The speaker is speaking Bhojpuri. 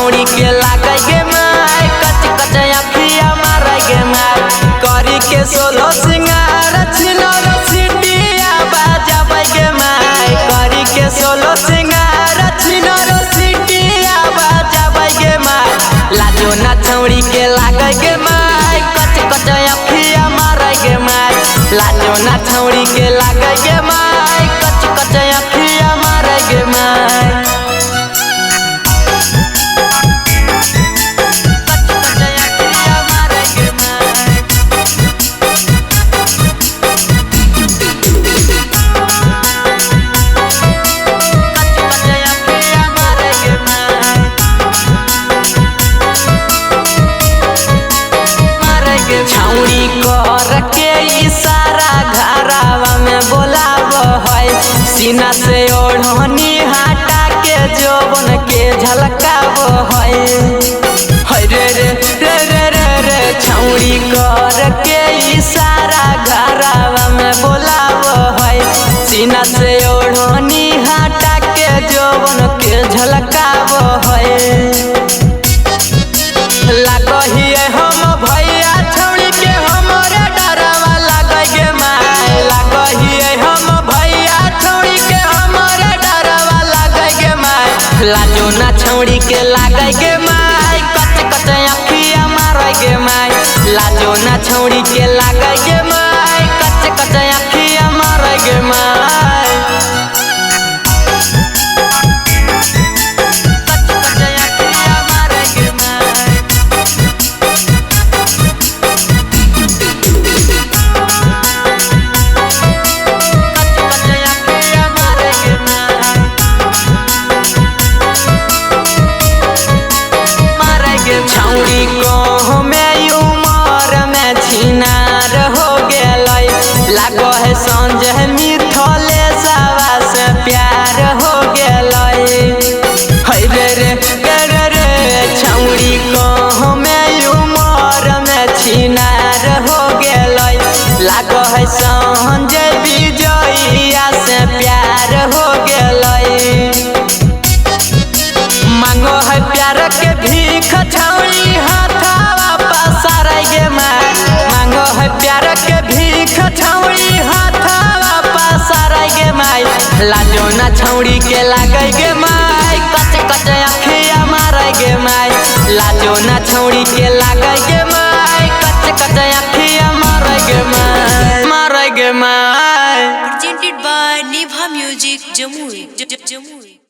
छौड़ी के लागे गे माय कच कच अखिया मारे गे माय करी के सोलो सिंगार छिनर सिटिया बजाबै गे माय करी के सोलो सिंगार छिनर सिटिया बजाबै गे माय लाजो ना छौड़ी के लागे गे माय कच कच अखिया मारे गे माय लाजो ना छौड़ी के लागे गे माय कच कच अखिया मारे गे माय छौड़ी कर के इशारा घरावा में बोलाब है सीना से ओढ़नी हटा के जोबन के झलकाब है रे रे रे रे रे रे छौड़ी कर के इशारा घरावा में बोलाब है सीना से ओढ़नी हटा के जोबन के झलकाब है लागहिए हम भैया छौड़ी के हमरे डरवा लागे गे माय लागहिए हम भैया छौड़ी के हमरे डरवा लागे गे माय लाजो ना छौड़ी के लागे गे माय कच कच अखिया मारे गे माय लाजो ना छौड़ी के लागे गे माय कच कच अखिया मारे गे माय छौड़ी को में उमर में छिनार हो गेलै लागो है संजय मिथले सवा से प्यार हो गेलै रे रे रे रे रे छौड़ी को में उमर में छिनार हो गेलै लागो है संजय विजयिया से प्यार हो गेलै मांगो है प्यार के भीख छौड़ी हाथवा पसारे गे माय मांगो है प्यार के भीख छौड़ी हाथवा पसारे गे माय लाजो ना छौड़ी के लागे गे माय कच कच अखिया मारे गे माय लाजो ना छौड़ी के लागे गे माय कच कच अखिया मारे गे माय Presented by Nibha Music, Jamui.